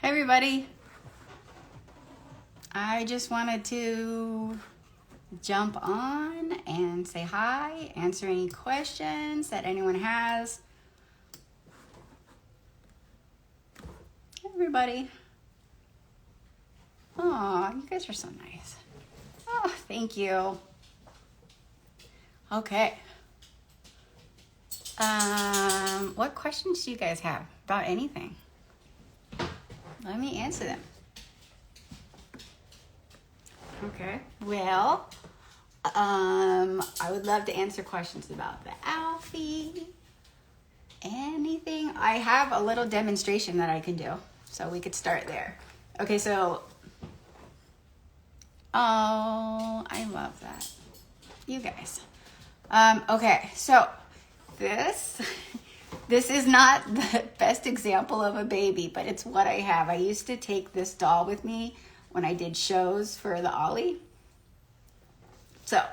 Hi everybody. I just wanted to jump on and say hi, answer any questions that anyone has. Hi everybody. Oh, you guys are so nice. Oh, thank you. Okay. What questions do you guys have about anything? Let me answer them. Okay. Well, I would love to answer questions about the Alphie. Anything. I have a little demonstration that I can do, so we could start there. Okay, so, oh, I love that. You guys. Okay, so this is not the best example of a baby, but it's what I have. I used to take this doll with me when I did shows for the Ollie. So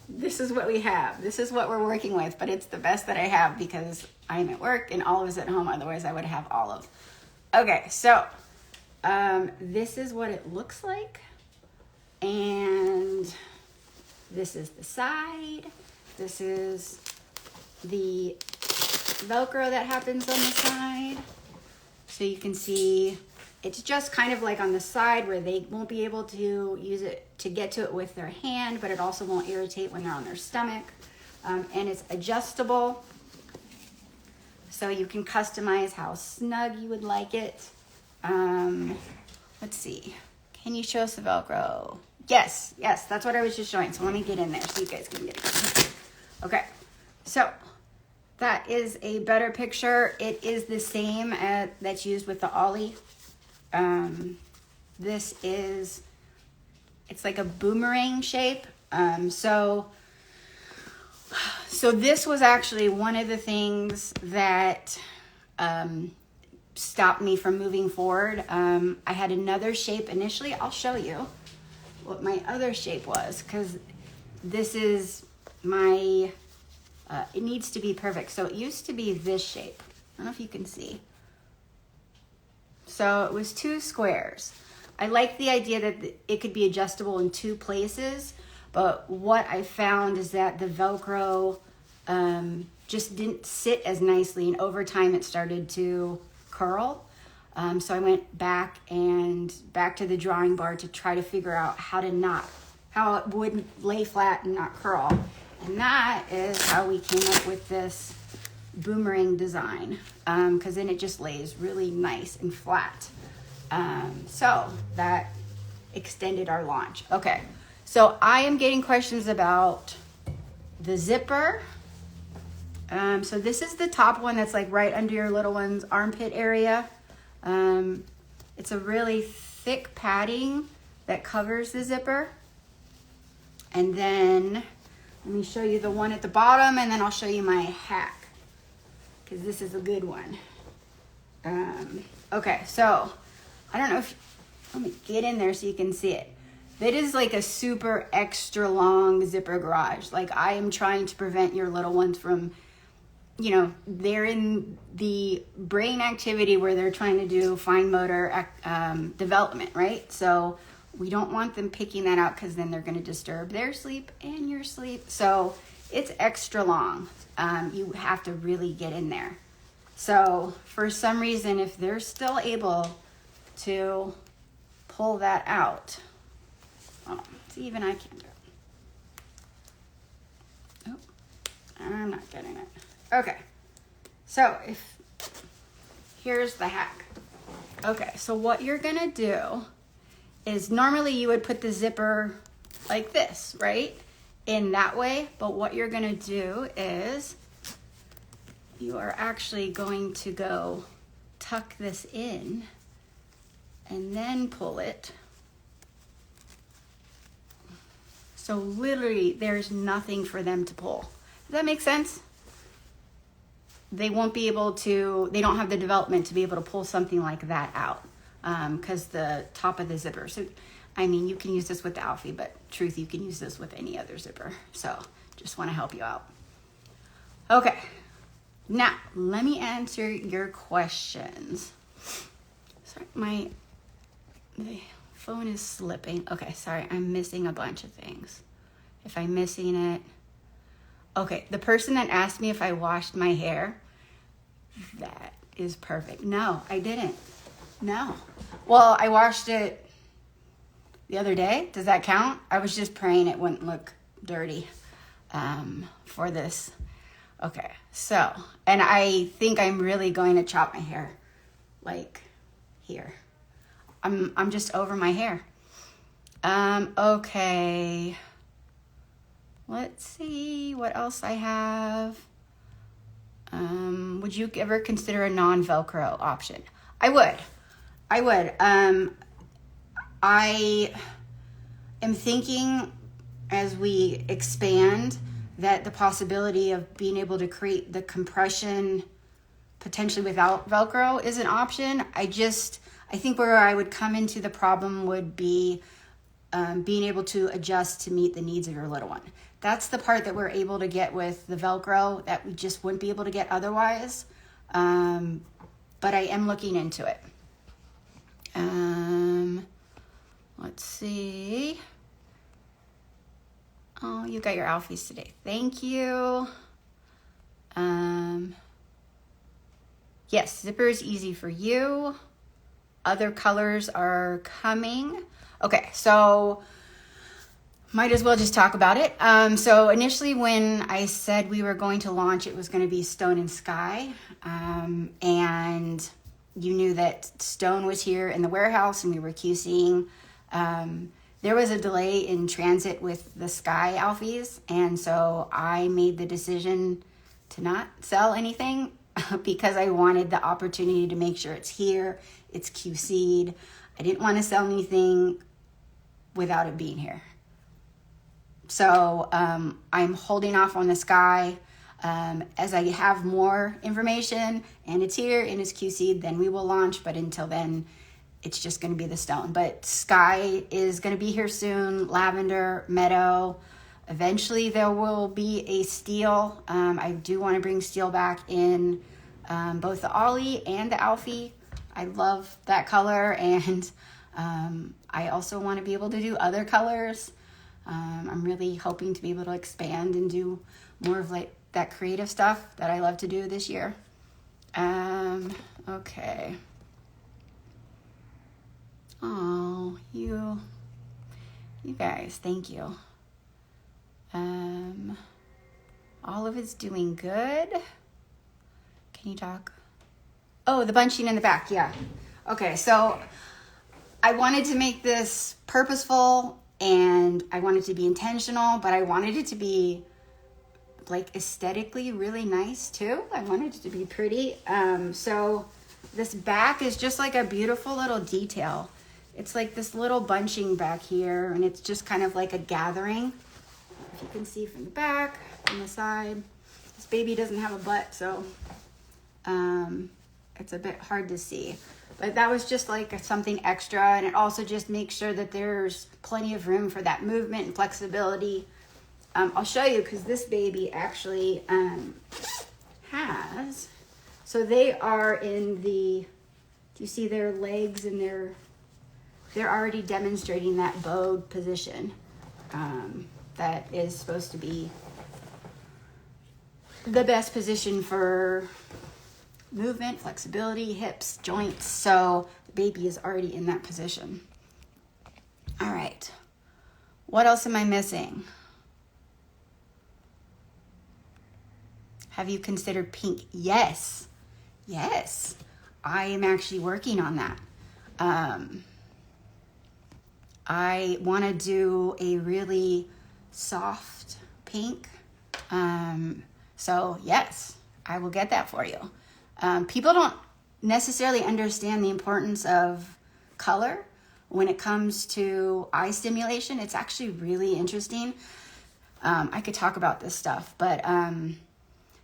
this is what we have. This is what we're working with, but it's the best that I have because I'm at work and Olive's at home. Otherwise I would have Olive. Okay, so this is what it looks like. And this is the side. This is the Velcro that happens on the side. So you can see it's just kind of like on the side where they won't be able to use it to get to it with their hand, but it also won't irritate when they're on their stomach. And it's adjustable. So you can customize how snug you would like it. Let's see. Can you show us the Velcro? Yes, that's what I was just showing. So let me get in there so you guys can get it. Okay, so that is a better picture. It is the same that's used with the Ollie. This is, it's like a boomerang shape. So this was actually one of the things that stopped me from moving forward. I had another shape initially. I'll show you what my other shape was, because this is my, it needs to be perfect. So it used to be this shape. I don't know if you can see. So it was 2 squares. I like the idea that it could be adjustable in 2 places, but what I found is that the Velcro just didn't sit as nicely, and over time it started to curl. So I went back to the drawing board to try to figure out how it would lay flat and not curl. And that is how we came up with this boomerang design, because then it just lays really nice and flat. So that extended our launch. Okay, so I am getting questions about the zipper. So this is the top one that's like right under your little one's armpit area. It's a really thick padding that covers the zipper. And then let me show you the one at the bottom, and then I'll show you my hack, because this is a good one. Okay, so I don't know if, let me get in there so you can see it. That is like a super extra long zipper garage. Like, I am trying to prevent your little ones from, you know, they're in the brain activity where they're trying to do fine motor development, right? So we don't want them picking that out, because then they're going to disturb their sleep and your sleep. So it's extra long. You have to really get in there. So for some reason, if they're still able to pull that out, oh, see, even I can't do it. Oh, I'm not getting it. Okay, so here's the hack. Okay, so what you're gonna do is, normally you would put the zipper like this, right? In that way, but what you're gonna do is you are actually going to go tuck this in and then pull it. So literally there's nothing for them to pull. Does that make sense? They won't be able to, they don't have the development to be able to pull something like that out, because the top of the zipper. So, I mean, you can use this with the Alphie, but truth, you can use this with any other zipper. So just want to help you out. Okay, now let me answer your questions. Sorry, the phone is slipping. Okay, sorry, I'm missing a bunch of things. If I'm missing it. Okay, the person that asked me if I washed my hair, that is perfect. No, I didn't. No. Well, I washed it the other day. Does that count? I was just praying it wouldn't look dirty for this. Okay, so, and I think I'm really going to chop my hair like here. I'm just over my hair. Okay. Let's see what else I have. Would you ever consider a non-Velcro option? I would. I am thinking as we expand that the possibility of being able to create the compression potentially without Velcro is an option. I think where I would come into the problem would be being able to adjust to meet the needs of your little one. That's the part that we're able to get with the Velcro that we just wouldn't be able to get otherwise. But I am looking into it. Let's see. Oh, you got your Alphies today. Thank you. Yes, zipper is easy for you. Other colors are coming. Okay, so might as well just talk about it. So initially when I said we were going to launch, it was going to be Stone and Sky. And you knew that Stone was here in the warehouse and we were QCing. There was a delay in transit with the Sky Alphies. And so I made the decision to not sell anything because I wanted the opportunity to make sure it's here, it's QC'd. I didn't want to sell anything without it being here. So I'm holding off on the Sky. As I have more information and it's here and it's QC'd, then we will launch. But until then, it's just going to be the Stone. But Sky is going to be here soon. Lavender, Meadow. Eventually there will be a Steel. I do want to bring Steel back in both the Ollie and the Alphie. I love that color, and I also want to be able to do other colors. I'm really hoping to be able to expand and do more of like that creative stuff that I love to do this year. Okay. Oh, you guys, thank you. Olive is doing good. Can you talk? Oh, the bunching in the back, yeah. Okay, so I wanted to make this purposeful and I wanted to be intentional, but I wanted it to be like aesthetically really nice too. I wanted it to be pretty. So this back is just like a beautiful little detail. It's like this little bunching back here, and it's just kind of like a gathering. If you can see from the back, from the side. This baby doesn't have a butt, so it's a bit hard to see. But that was just like something extra, and it also just makes sure that there's plenty of room for that movement and flexibility. I'll show you, because this baby actually has, so they are in the, do you see their legs and they're already demonstrating that bowed position that is supposed to be the best position for movement, flexibility, hips, joints. So the baby is already in that position. All right. What else am I missing? Have you considered pink? Yes. Yes. I am actually working on that. I want to do a really soft pink. So yes, I will get that for you. People don't necessarily understand the importance of color when it comes to eye stimulation. It's actually really interesting. I could talk about this stuff, but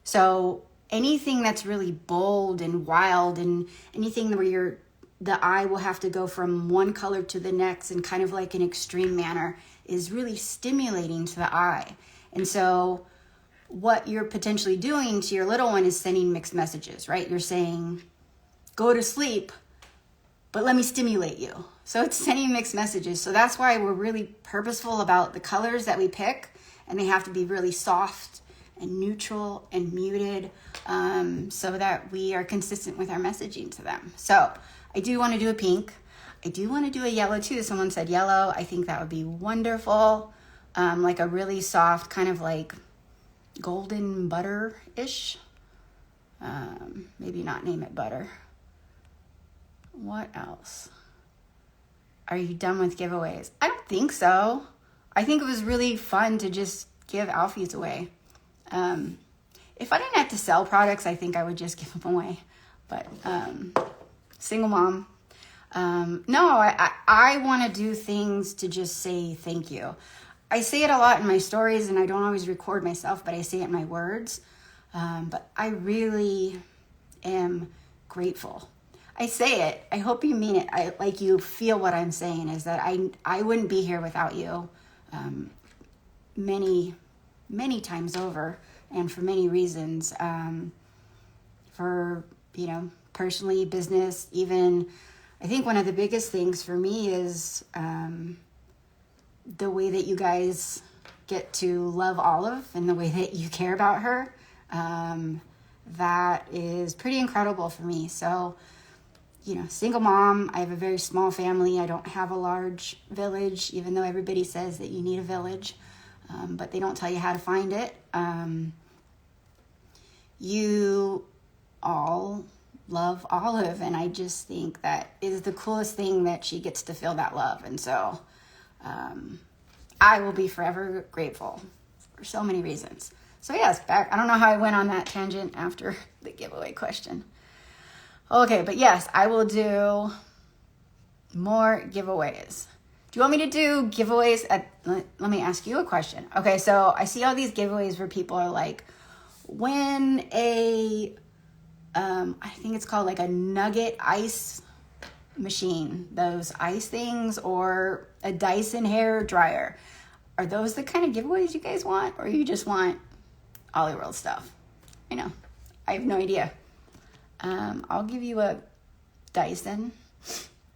so anything that's really bold and wild, and anything where the eye will have to go from one color to the next in kind of like an extreme manner, is really stimulating to the eye. And so what you're potentially doing to your little one is sending mixed messages, right? You're saying, go to sleep, but let me stimulate you. So it's sending mixed messages. So that's why we're really purposeful about the colors that we pick, and they have to be really soft and neutral and muted, so that we are consistent with our messaging to them. So I do want to do a pink. I do want to do a yellow too. Someone said yellow. I think that would be wonderful. Like a really soft, kind of like golden butter-ish. Maybe not name it butter. What else? Are you done with giveaways? I don't think so. I think it was really fun to just give Alphies away. If I didn't have to sell products, I think I would just give them away. But single mom. No, I want to do things to just say thank you. I say it a lot in my stories, and I don't always record myself, but I say it in my words. But I really am grateful. I say it. I hope you mean it. I like you feel what I'm saying is that I wouldn't be here without you many times over, and for many reasons. For, personally, business, even. I think one of the biggest things for me is the way that you guys get to love Olive and the way that you care about her. That is pretty incredible for me. So, single mom, I have a very small family. I don't have a large village, even though everybody says that you need a village, but they don't tell you how to find it. You all love Olive, and I just think that is the coolest thing that she gets to feel that love. And so I will be forever grateful for so many reasons. So yes, back, I don't know how I went on that tangent after the giveaway question. Okay, but yes, I will do more giveaways. Do you want me to do giveaways let me ask you a question. Okay, so I see all these giveaways where people are like, win a I think it's called like a nugget ice machine, those ice things, or a Dyson hair dryer. Are those the kind of giveaways you guys want, or you just want Ollie World stuff? I have no idea. I'll give you a Dyson.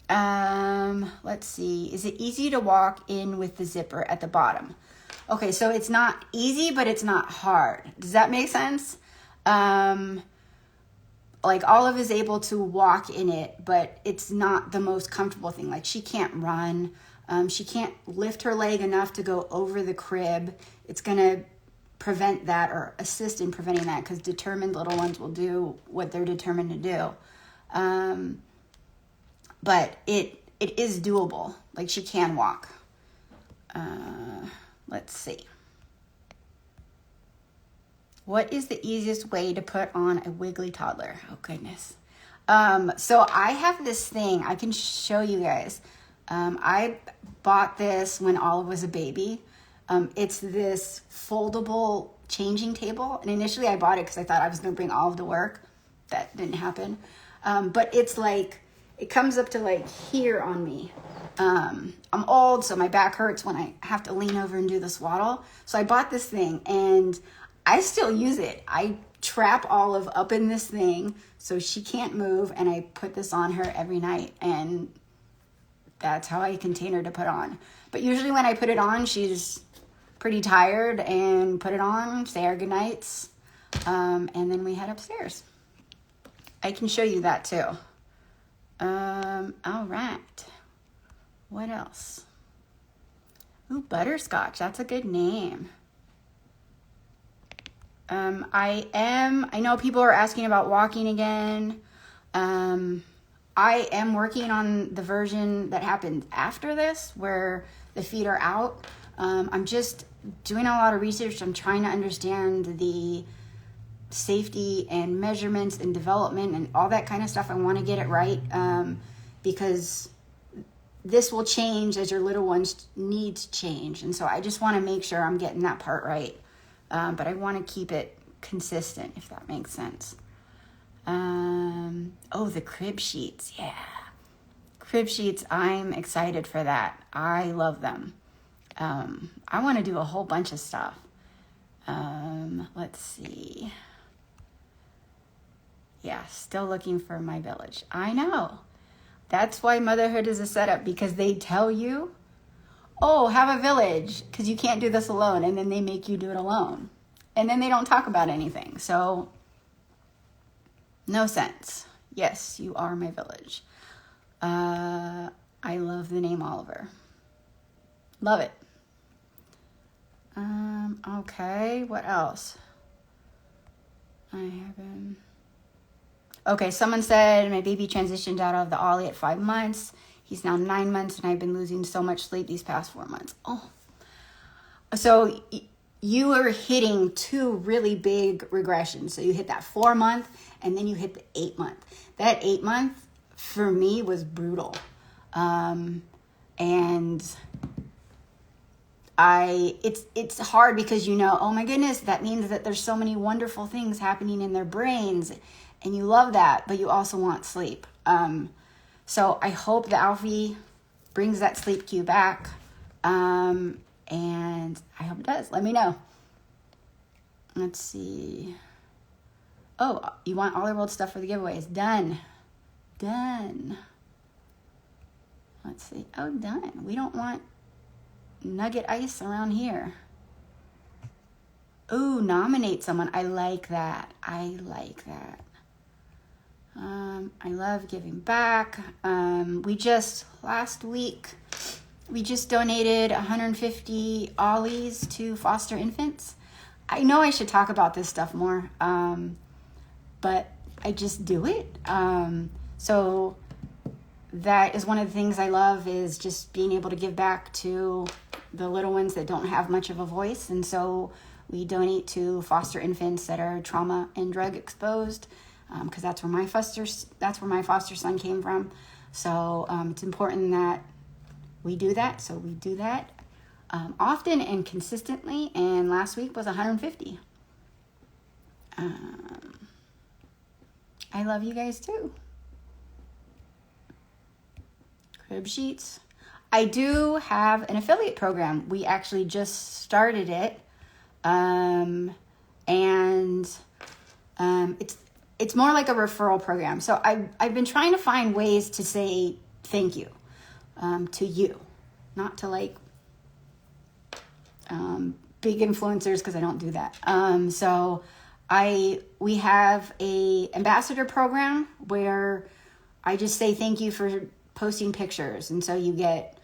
Let's see. Is it easy to walk in with the zipper at the bottom? Okay, so it's not easy, but it's not hard. Does that make sense? Like Olive is able to walk in it, but it's not the most comfortable thing. Like she can't run. She can't lift her leg enough to go over the crib. It's going to prevent that or assist in preventing that, because determined little ones will do what they're determined to do. But it is doable. Like she can walk. Let's see. What is the easiest way to put on a wiggly toddler? Oh, goodness. So I have this thing. I can show you guys. I bought this when Olive was a baby. It's this foldable changing table. And initially I bought it because I thought I was going to bring Olive to work. That didn't happen. But it's like, it comes up to like here on me. I'm old, so my back hurts when I have to lean over and do the swaddle. So I bought this thing, and I still use it. I trap Olive up in this thing so she can't move, and I put this on her every night, and that's how I contain her to put on. But usually when I put it on, she's pretty tired, and put it on, say our goodnights, and then we head upstairs. I can show you that too. All right. What else? Ooh, Butterscotch. That's a good name. I know people are asking about walking again. I am working on the version that happened after this, where the feet are out. I'm just doing a lot of research. I'm trying to understand the safety and measurements and development and all that kind of stuff. I want to get it right, because this will change as your little one's needs change. And so I just want to make sure I'm getting that part right. But I want to keep it consistent, if that makes sense. Oh, the crib sheets. Yeah. Crib sheets, I'm excited for that. I love them. I want to do a whole bunch of stuff. Let's see. Yeah, still looking for my village. I know. That's why motherhood is a setup, because they tell you, oh, have a village, because you can't do this alone. And then they make you do it alone. And then they don't talk about anything. So, no sense. Yes, you are my village. I love the name Oliver. Love it. Okay, what else? Okay, someone said my baby transitioned out of the Ollie at 5 months. He's now 9 months, and I've been losing so much sleep these past 4 months. Oh, so you are hitting 2 really big regressions. So you hit that 4 month, and then you hit the 8 month. That 8 month for me was brutal, and it's hard because oh my goodness, that means that there's so many wonderful things happening in their brains, and you love that, but you also want sleep. So I hope the Alphie brings that sleep cue back, and I hope it does. Let me know. Let's see. Oh, you want Ollie World stuff for the giveaways? Done. Let's see. Oh, done. We don't want nugget ice around here. Ooh, nominate someone. I like that. I love giving back. Last week, we just donated 150 Ollies to foster infants. I know I should talk about this stuff more, but I just do it. So that is one of the things I love, is just being able to give back to the little ones that don't have much of a voice. And so we donate to foster infants that are trauma and drug exposed, because that's where my foster son came from. So it's important that we do that. So we do that often and consistently. And last week was 150. I love you guys too. Crib sheets. I do have an affiliate program. We actually just started it. It's more like a referral program. So I've been trying to find ways to say thank you to you, not to big influencers, because I don't do that. So we have a ambassador program where I just say thank you for posting pictures, and so you get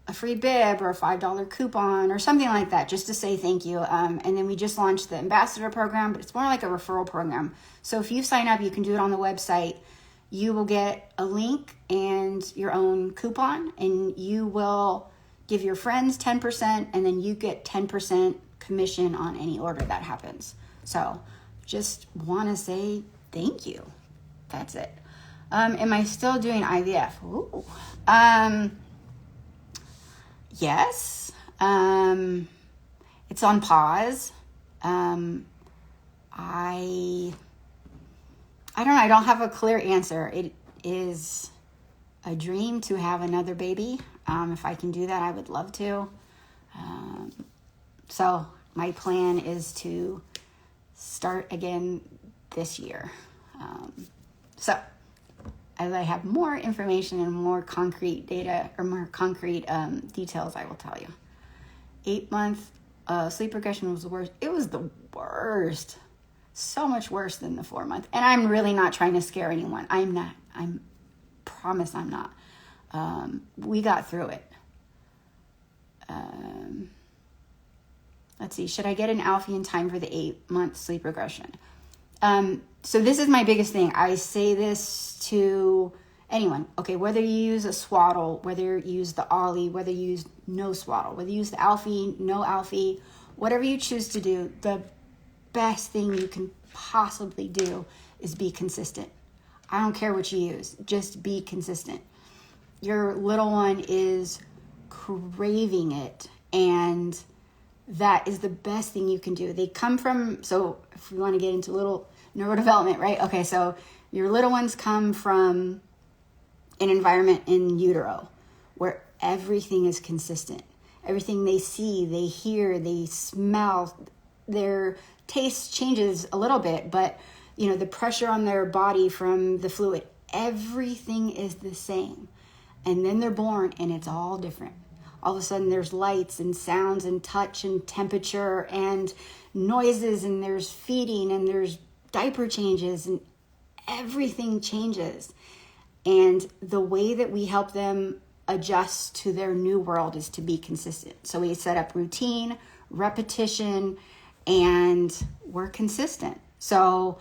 a free bib or a $5 coupon or something like that, just to say thank you. And then we just launched the ambassador program, but it's more like a referral program. So if you sign up, you can do it on the website. You will get a link and your own coupon, and you will give your friends 10%, and then you get 10% commission on any order that happens. So just want to say thank you. That's it. Am I still doing IVF? Ooh. Yes. It's on pause. I don't know. I don't have a clear answer. It is a dream to have another baby. If I can do that, I would love to. So my plan is to start again this year. So as I have more information and more concrete data or more concrete details, I will tell you. 8 month sleep regression was the worst. It was the worst. So much worse than the 4 month. And I'm really not trying to scare anyone. I'm not. Promise I'm not. We got through it. Let's see. Should I get an Alphie in time for the 8 month sleep regression? So this is my biggest thing. I say this to anyone. Okay, whether you use a swaddle, whether you use the Ollie, whether you use no swaddle, whether you use the Alphie, no Alphie, whatever you choose to do, the best thing you can possibly do is be consistent. I don't care what you use. Just be consistent. Your little one is craving it, and that is the best thing you can do. They come from, so if we want to get into little neurodevelopment, right? Okay, so your little ones come from an environment in utero where everything is consistent. Everything they see, they hear, they smell, their taste changes a little bit, but the pressure on their body from the fluid, everything is the same. And then they're born and it's all different. All of a sudden there's lights and sounds and touch and temperature and noises, and there's feeding and there's diaper changes, and everything changes. And the way that we help them adjust to their new world is to be consistent. So we set up routine, repetition, and we're consistent. So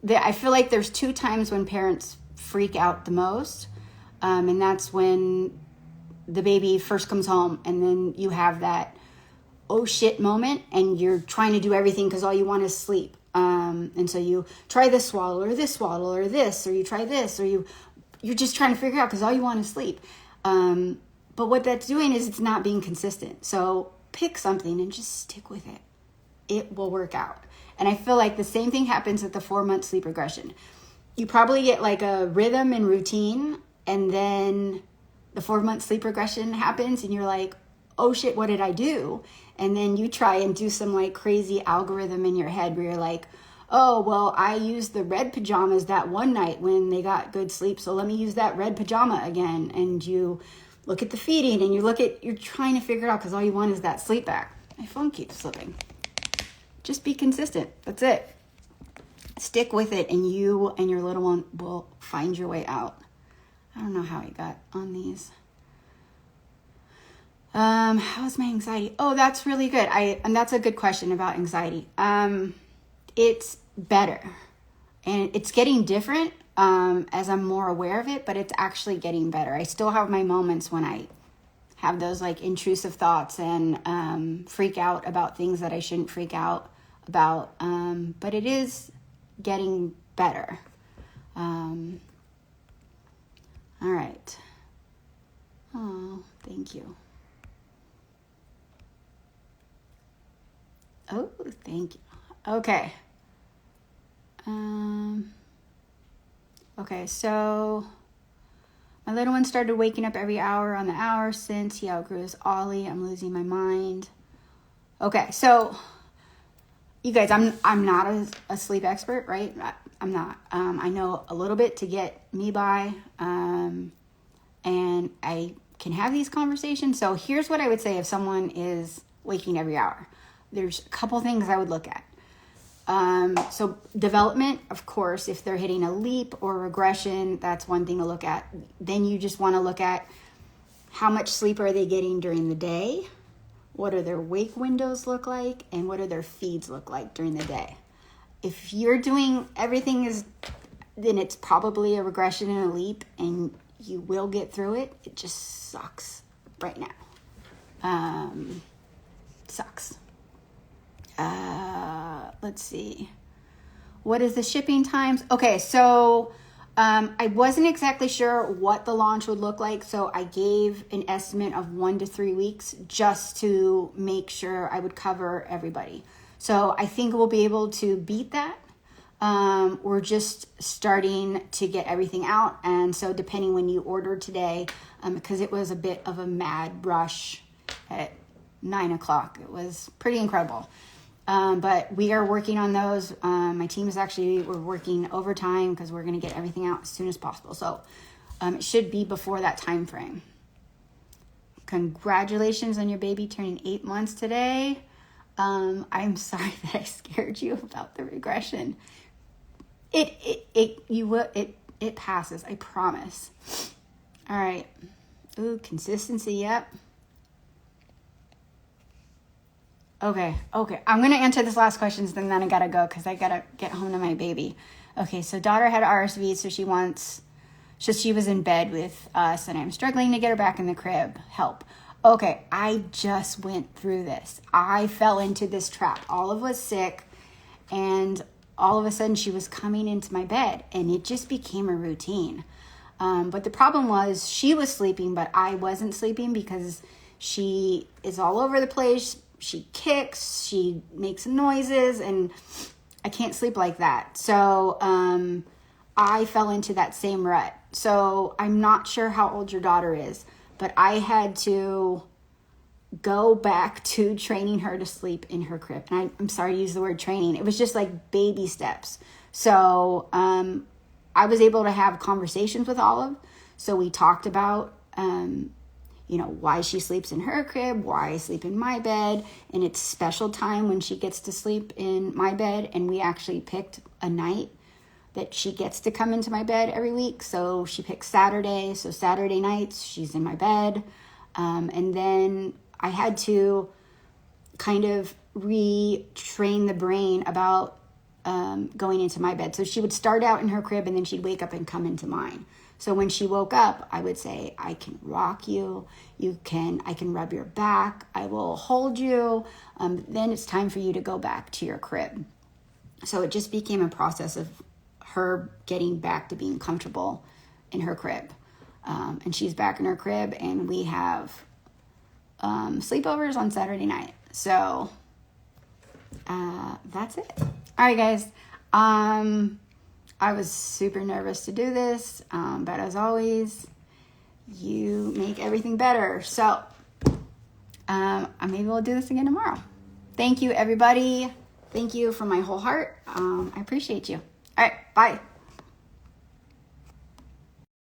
I feel like there's 2 times when parents freak out the most. And that's when the baby first comes home, and then you have that oh shit moment, and you're trying to do everything because all you want is sleep. And so you try this swaddle or this swaddle or this, or you try this, or you're just trying to figure out because all you want is sleep. But what that's doing is it's not being consistent. So pick something and just stick with it. It will work out. And I feel like the same thing happens at the 4-month sleep regression. You probably get like a rhythm and routine, and then the 4-month sleep regression happens and you're like, oh shit, what did I do? And then you try and do some like crazy algorithm in your head where you're like, oh, well, I used the red pajamas that one night when they got good sleep, so let me use that red pajama again. And you look at the feeding and you're trying to figure it out because all you want is that sleep back. My phone keeps slipping. Just be consistent. That's it. Stick with it, and you and your little one will find your way out. I don't know how I got on these. How's my anxiety? Oh, that's really good. And that's a good question about anxiety. It's better, and it's getting different as I'm more aware of it, but it's actually getting better. I still have my moments when I have those like intrusive thoughts and freak out about things that I shouldn't freak out about. But it is getting better. All right. Oh, thank you. Oh, thank you. Okay. Okay, so my little one started waking up every hour on the hour since he outgrew his Ollie. I'm losing my mind. Okay, so you guys, I'm not a sleep expert, right? I'm not. I know a little bit to get me by, and I can have these conversations. So here's what I would say if someone is waking every hour. There's a couple things I would look at. So development, of course, if they're hitting a leap or regression, that's one thing to look at. Then you just want to look at how much sleep are they getting during the day? What do their wake windows look like? And what do their feeds look like during the day? If you're doing everything then it's probably a regression and a leap, and you will get through it. It just sucks right now. Sucks. Let's see. What is the shipping times? Okay, so I wasn't exactly sure what the launch would look like, so I gave an estimate of 1 to 3 weeks just to make sure I would cover everybody. So I think we'll be able to beat that. We're just starting to get everything out, and so depending when you order today, because it was a bit of a mad rush at 9 o'clock. It was pretty incredible. But we are working on those. My team is we're working overtime because we're going to get everything out as soon as possible. So it should be before that time frame. Congratulations on your baby turning 8 months today. I'm sorry that I scared you about the regression. It passes, I promise. All right. Ooh, consistency, yep. Okay. I'm going to answer this last question, and then I got to go because I got to get home to my baby. Okay, so daughter had RSV, so she was in bed with us, and I'm struggling to get her back in the crib. Help. Okay, I just went through this. I fell into this trap. Olive was sick, and all of a sudden she was coming into my bed, and it just became a routine. But the problem was she was sleeping, but I wasn't sleeping because she is all over the place. She kicks, she makes noises, and I can't sleep like that. So I fell into that same rut. So I'm not sure how old your daughter is, but I had to go back to training her to sleep in her crib. And I'm sorry to use the word training. It was just like baby steps. So I was able to have conversations with Olive. So we talked about, you know, why she sleeps in her crib, why I sleep in my bed, and it's special time when she gets to sleep in my bed. And we actually picked a night that she gets to come into my bed every week. So she picked Saturday. So Saturday nights, she's in my bed. And then I had to kind of retrain the brain about going into my bed. So she would start out in her crib and then she'd wake up and come into mine. So when she woke up, I would say, I can rock you. I can rub your back. I will hold you. Then it's time for you to go back to your crib. So it just became a process of her getting back to being comfortable in her crib. And she's back in her crib, and we have sleepovers on Saturday night. So that's it. All right, guys. I was super nervous to do this, but as always, you make everything better. So maybe we'll do this again tomorrow. Thank you, everybody. Thank you from my whole heart. I appreciate you. All right, bye.